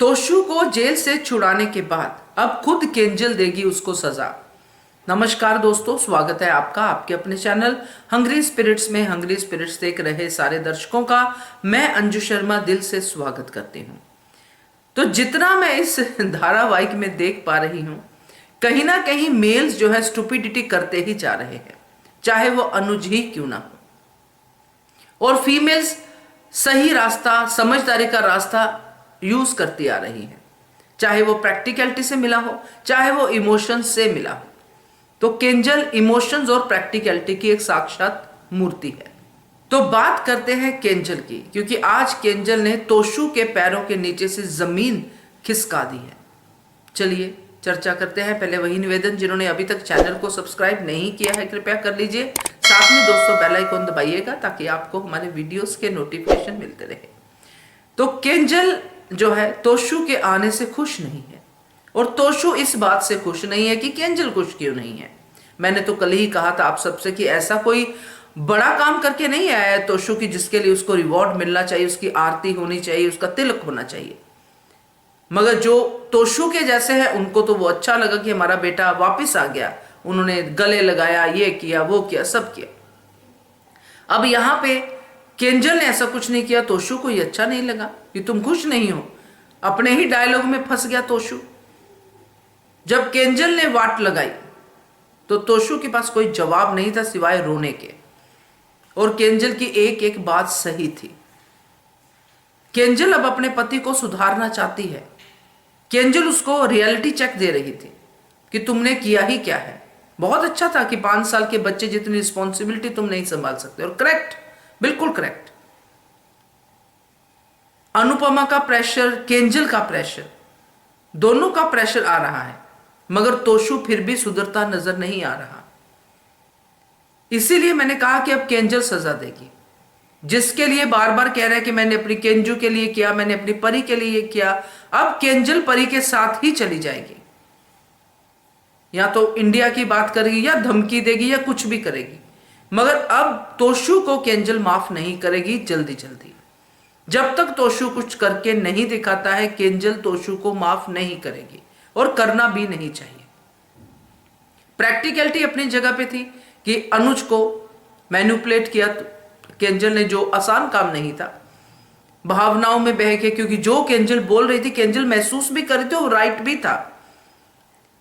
तोशु को जेल से छुड़ाने के बाद अब खुद केंजल देगी उसको सजा। नमस्कार दोस्तों, स्वागत है आपका आपके अपने चैनल हंग्री स्पिरिट्स में। हंग्री स्पिरिट्स देख रहे सारे दर्शकों का मैं अंजू शर्मा दिल से स्वागत करती हूं। तो जितना मैं इस धारावाहिक में देख पा रही हूं, कहीं ना कहीं मेल्स जो है स्टुपिडिटी करते ही जा रहे हैं, चाहे वो अनुज ही क्यों ना हो, और फीमेल्स सही रास्ता, समझदारी का रास्ता यूज करती आ रही है, चाहे वो प्रैक्टिकलिटी से मिला हो, चाहे वो इमोशंस से मिला हो। तो केंजल इमोशंस और प्रैक्टिकलिटी की एक साक्षात मूर्ति है। तो बात करते हैं केंजल की, क्योंकि आज केंजल ने तोशु के पैरों के नीचे से जमीन खिसका दी है। चलिए चर्चा करते हैं। पहले वही निवेदन, जिन्होंने अभी तक चैनल को सब्सक्राइब नहीं किया है कृपया कर लीजिए, साथ में दोस्तों बेल आइकन दबाइएगा ताकि आपको हमारे वीडियोस के नोटिफिकेशन मिलते रहे। तो केंजल जो है तोशु के आने से खुश नहीं है, और तोशु इस बात से खुश नहीं है कि केंजल खुश क्यों नहीं है। मैंने तो कल ही कहा था आप सबसे कि ऐसा कोई बड़ा काम करके नहीं आया है तोशु की जिसके लिए उसको रिवॉर्ड मिलना चाहिए, उसकी आरती होनी चाहिए, उसका तिलक होना चाहिए। मगर जो तोशु के जैसे है उनको तो वो अच्छा लगा कि हमारा बेटा वापस आ गया, उन्होंने गले लगाया, ये किया, वो किया, सब किया। अब यहां पे केंजल ने ऐसा कुछ नहीं किया, तोशु को ये अच्छा नहीं लगा कि तुम खुश नहीं हो। अपने ही डायलॉग में फंस गया तोशु। जब केंजल ने वाट लगाई तो तोशु के पास कोई जवाब नहीं था सिवाय रोने के, और केंजल की एक एक बात सही थी। केंजल अब अपने पति को सुधारना चाहती है। केंजल उसको रियलिटी चेक दे रही थी कि तुमने किया ही क्या है। बहुत अच्छा था कि 5 साल के बच्चे जितनी रिस्पॉन्सिबिलिटी तुम नहीं संभाल सकते, और करेक्ट, बिल्कुल करेक्ट। अनुपमा का प्रेशर, केंजल का प्रेशर, दोनों का प्रेशर आ रहा है, मगर तोशु फिर भी सुधरता नजर नहीं आ रहा। इसीलिए मैंने कहा कि अब केंजल सजा देगी। जिसके लिए बार बार कह रहा है कि मैंने अपनी केंजू के लिए किया, मैंने अपनी परी के लिए किया, अब केंजल परी के साथ ही चली जाएगी। या तो इंडिया की बात करेगी, या धमकी देगी, या कुछ भी करेगी, मगर अब तोशु को केंजल माफ नहीं करेगी जल्दी जल्दी। जब तक तोशु कुछ करके नहीं दिखाता है, केंजल तोशु को माफ नहीं करेगी, और करना भी नहीं चाहिए। प्रैक्टिकलिटी अपनी जगह पे थी कि अनुज को मैनिपुलेट किया केंजल ने, जो आसान काम नहीं था। भावनाओं में बह के, क्योंकि जो केंजल बोल रही थी, केंजल महसूस भी कर रही थी, वो राइट भी था,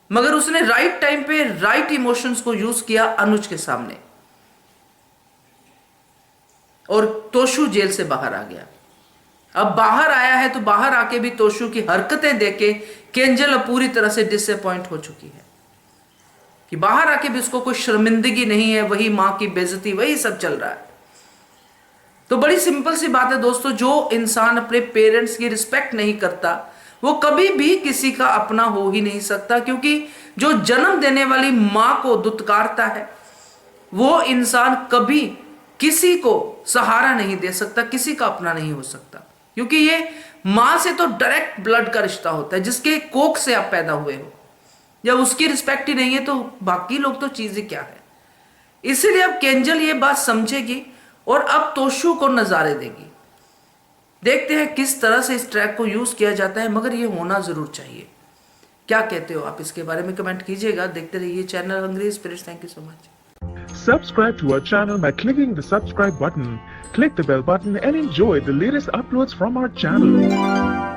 मगर उसने राइट टाइम पे राइट इमोशंस को यूज किया अनुज के सामने, और तोशु जेल से बाहर आ गया। अब बाहर आया है तो बाहर आके भी तोशु की हरकतें देखे केंजल अब पूरी तरह से डिसअपॉइंट हो चुकी है कि बाहर आके भी उसको कोई शर्मिंदगी नहीं है, वही मां की बेइज्जती, वही सब चल रहा है। तो बड़ी सिंपल सी बात है दोस्तों, जो इंसान अपने पेरेंट्स की रिस्पेक्ट नहीं करता वो कभी भी किसी का अपना हो ही नहीं सकता, क्योंकि जो जन्म देने वाली मां को दुत्कारता है वो इंसान कभी किसी को सहारा नहीं दे सकता, किसी का अपना नहीं हो सकता, क्योंकि ये मां से तो डायरेक्ट ब्लड का रिश्ता होता है, जिसके कोख से आप पैदा हुए हो। जब उसकी रिस्पेक्ट ही नहीं है तो बाकी लोग तो चीजें क्या है। इसीलिए अब केंजल ये बात समझेगी और अब तोशु को नजारे देगी। देखते हैं किस तरह से इस ट्रैक को यूज किया जाता है, मगर ये होना जरूर चाहिए। क्या कहते हो आप इसके बारे में कमेंट कीजिएगा। देखते रहिए channel hungry spirits. Thank you so much. Subscribe to our channel by clicking the subscribe button. Click the bell button and enjoy the latest uploads from our channel.